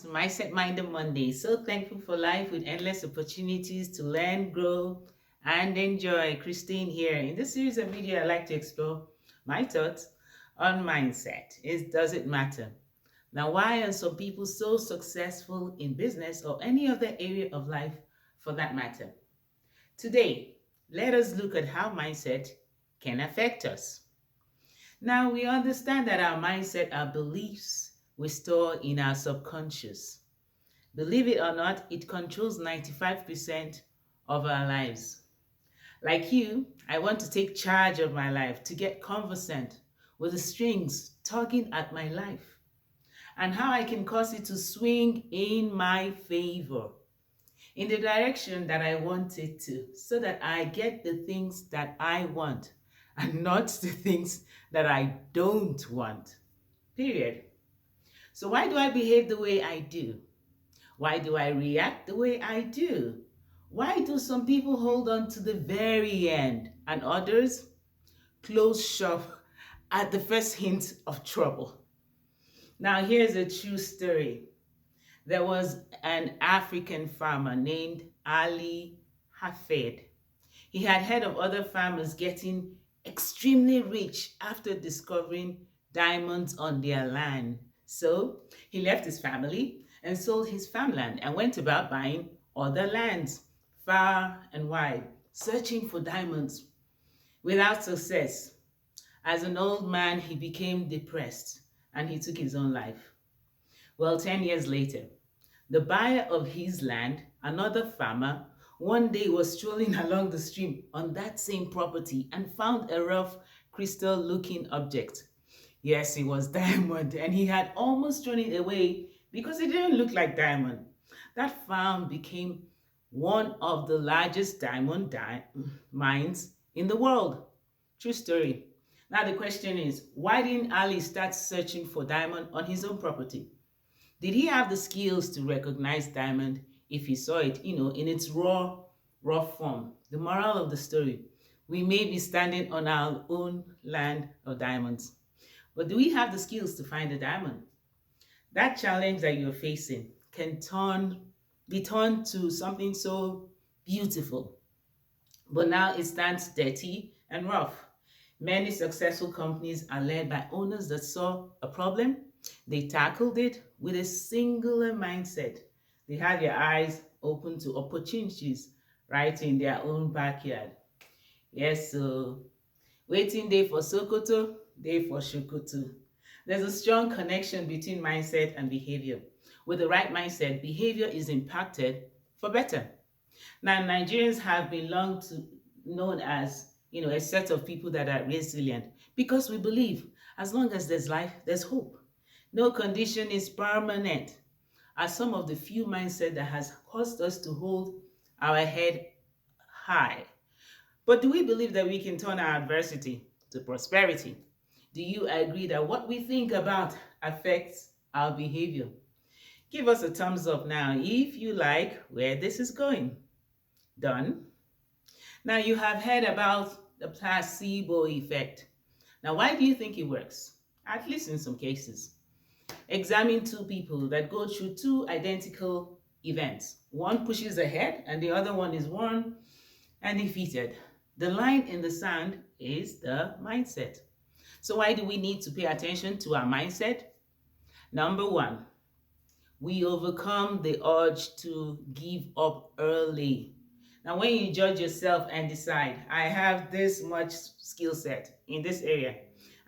to Mindset Minder Monday. So thankful for life with endless opportunities to learn, grow, and enjoy. Kristine here. In this series of video, I like to explore my thoughts on mindset. Does it matter? Now, why are some people so successful in business or any other area of life for that matter? Today, let us look at how mindset can affect us. Now, we understand that our mindset, our beliefs, we store in our subconscious. Believe it or not, it controls 95% of our lives. Like you, I want to take charge of my life, to get conversant with the strings tugging at my life, and how I can cause it to swing in my favor, in the direction that I want it to, so that I get the things that I want and not the things that I don't want. Period. So, why do I behave the way I do? Why do I react the way I do? Why do some people hold on to the very end and others close shop at the first hint of trouble? Now, here's a true story. There was an African farmer named Ali Hafed. He had heard of other farmers getting extremely rich after discovering diamonds on their land. So he left his family and sold his farmland and went about buying other lands far and wide, searching for diamonds without success. As an old man, he became depressed and he took his own life. Well, 10 years later, the buyer of his land, another farmer, one day was strolling along the stream on that same property and found a rough crystal-looking object. Yes, it was diamond, and he had almost thrown it away because it didn't look like diamond. That farm became one of the largest diamond mines in the world. True story. Now the question is, why didn't Ali start searching for diamond on his own property? Did he have the skills to recognize diamond if he saw it, in its raw form? The moral of the story, we may be standing on our own land of diamonds, but do we have the skills to find a diamond? That challenge that you're facing can be turned to something so beautiful, but now it stands dirty and rough. Many successful companies are led by owners that saw a problem, they tackled it with a singular mindset. They had their eyes open to opportunities right in their own backyard. Yes, so waiting day for Sokoto, day for Shokoto. There's a strong connection between mindset and behavior. With the right mindset, behavior is impacted for better. Now, Nigerians have been known as, a set of people that are resilient because we believe as long as there's life, there's hope. No condition is permanent, are some of the few mindset that has caused us to hold our head high. But do we believe that we can turn our adversity to prosperity? Do you agree that what we think about affects our behavior? Give us a thumbs up now if you like where this is going. Done. Now you have heard about the placebo effect. Now, why do you think it works? At least in some cases. Examine two people that go through two identical events. One pushes ahead and the other one is won and defeated. The line in the sand is the mindset. So why do we need to pay attention to our mindset? Number one, we overcome the urge to give up early. Now, when you judge yourself and decide, I have this much skill set in this area,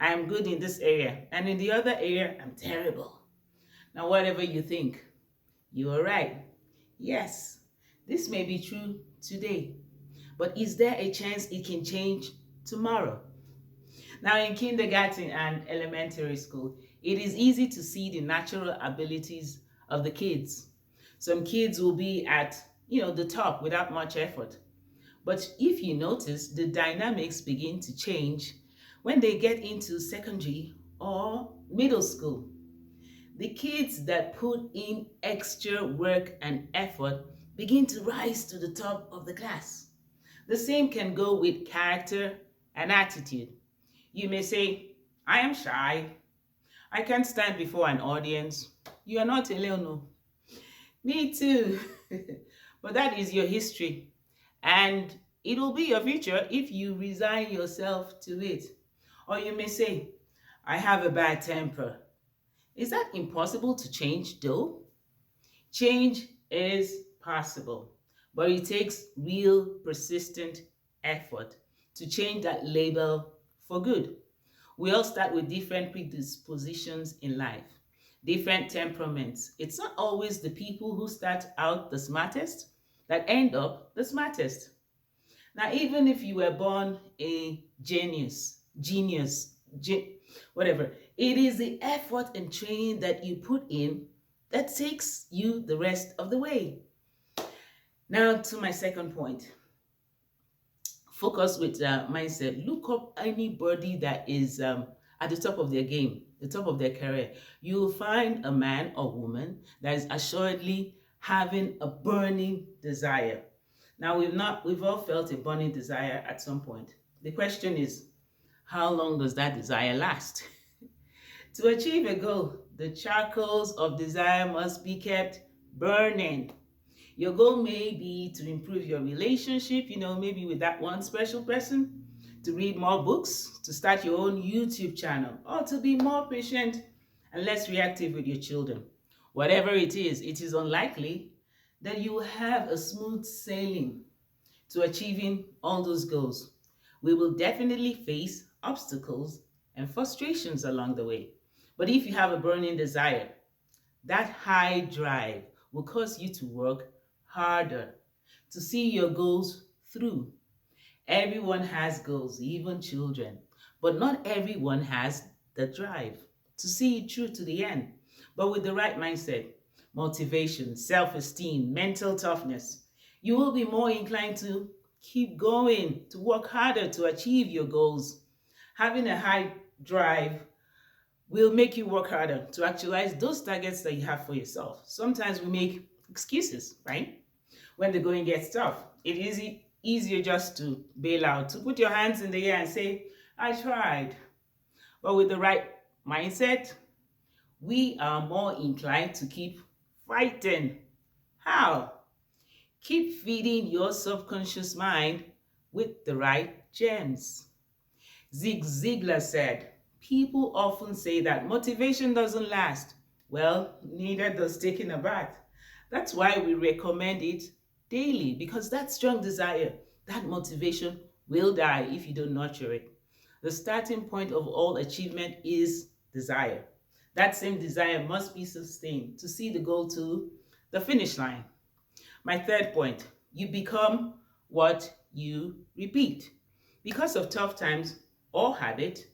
I am good in this area, and in the other area, I'm terrible. Now, whatever you think, you are right. Yes, this may be true today, but is there a chance it can change tomorrow? Now, in kindergarten and elementary school, it is easy to see the natural abilities of the kids. Some kids will be at, the top without much effort. But if you notice, the dynamics begin to change when they get into secondary or middle school. The kids that put in extra work and effort begin to rise to the top of the class. The same can go with character and attitude. You may say, I am shy. I can't stand before an audience. You are not alone. No. Me too. But that is your history. And it will be your future if you resign yourself to it. Or you may say, I have a bad temper. Is that impossible to change though? Change is possible, but it takes real persistent effort to change that label for good. We all start with different predispositions in life, different temperaments. It's not always the people who start out the smartest that end up the smartest. Now, even if you were born a whatever, it is the effort and training that you put in that takes you the rest of the way. Now, to my second point, focus with mindset. Look up anybody that is at the top of their game, the top of their career. You'll find a man or woman that is assuredly having a burning desire. Now, we've all felt a burning desire at some point. The question is, how long does that desire last? To achieve a goal, the charcoals of desire must be kept burning. Your goal may be to improve your relationship, maybe with that one special person, to read more books, to start your own YouTube channel, or to be more patient and less reactive with your children. Whatever it is unlikely that you will have a smooth sailing to achieving all those goals. We will definitely face obstacles and frustrations along the way. But if you have a burning desire, that high drive will cause you to work harder to see your goals through. Everyone has goals, even children, but not everyone has the drive to see it through to the end. But with the right mindset, motivation, self esteem, mental toughness, you will be more inclined to keep going, to work harder to achieve your goals. Having a high drive will make you work harder to actualize those targets that you have for yourself. Sometimes we make excuses, right? When the going gets tough, it is easier just to bail out, to put your hands in the air and say, I tried. But with the right mindset, we are more inclined to keep fighting. How? Keep feeding your subconscious mind with the right gems. Zig Ziglar said, people often say that motivation doesn't last. Well, neither does taking a bath. That's why we recommend it daily, because that strong desire, that motivation will die if you don't nurture it. The starting point of all achievement is desire. That same desire must be sustained to see the goal to the finish line. My third point, you become what you repeat. Because of tough times or habit,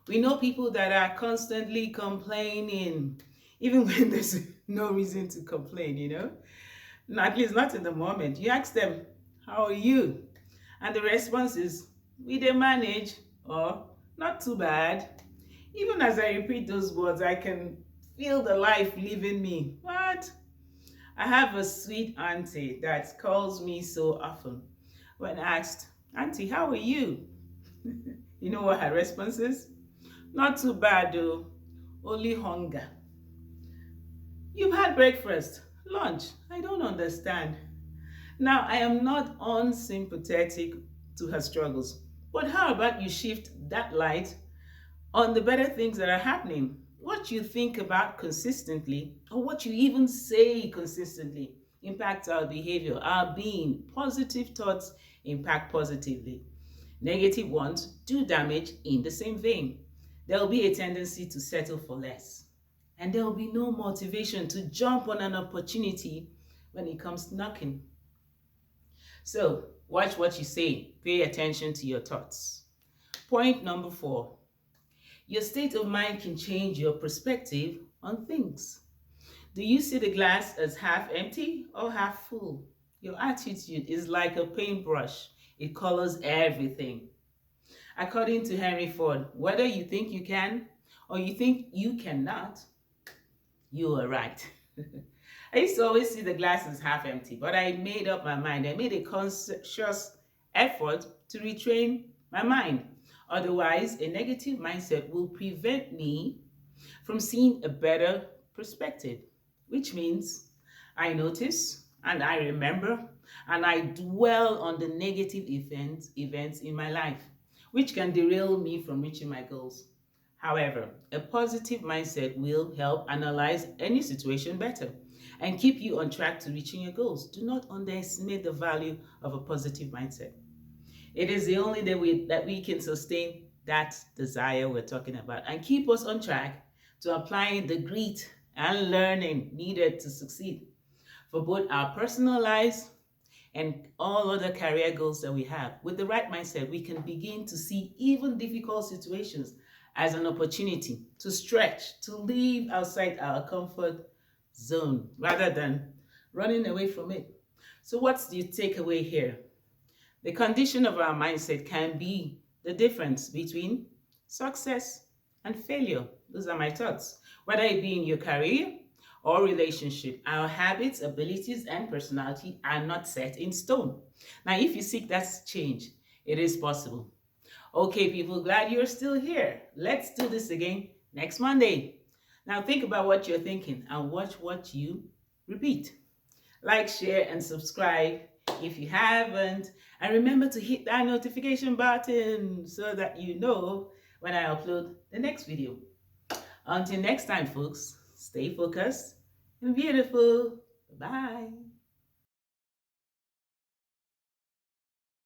we know people that are constantly complaining, even when there's no reason to complain. At least not in the moment. You ask them, how are you? And the response is, we dey manage, or not too bad. Even as I repeat those words, I can feel the life leaving me. What? I have a sweet auntie that calls me so often. When asked, Auntie, how are you? You know what her response is? Not too bad though, only hunger. You've had breakfast, lunch, I don't understand. Now, I am not unsympathetic to her struggles, but how about you shift that light on the better things that are happening? What you think about consistently, or what you even say consistently, impacts our behavior, our being. Positive thoughts impact positively. Negative ones do damage in the same vein. There will be a tendency to settle for less. And there will be no motivation to jump on an opportunity when it comes knocking. So, watch what you say. Pay attention to your thoughts. Point number 4. Your state of mind can change your perspective on things. Do you see the glass as half empty or half full? Your attitude is like a paintbrush. It colors everything. According to Henry Ford, whether you think you can or you think you cannot, you are right. I used to always see the glass as half empty, but I made up my mind. I made a conscious effort to retrain my mind. Otherwise, a negative mindset will prevent me from seeing a better perspective, which means I notice and I remember and I dwell on the negative events in my life, which can derail me from reaching my goals. However, a positive mindset will help analyze any situation better and keep you on track to reaching your goals. Do not underestimate the value of a positive mindset. It is the only way that we can sustain that desire we're talking about and keep us on track to applying the grit and learning needed to succeed for both our personal lives and all other career goals that we have. With the right mindset, we can begin to see even difficult situations as an opportunity to stretch, to live outside our comfort zone rather than running away from it. So, what's the takeaway here? The condition of our mindset can be the difference between success and failure. Those are my thoughts. Whether it be in your career or relationship, our habits, abilities, and personality are not set in stone. Now, if you seek that change, it is possible. Okay, people, glad you're still here. Let's do this again next Monday. Now, think about what you're thinking and watch what you repeat. Like, share, and subscribe if you haven't. And remember to hit that notification button so that you know when I upload the next video. Until next time, folks, stay focused and beautiful. Bye.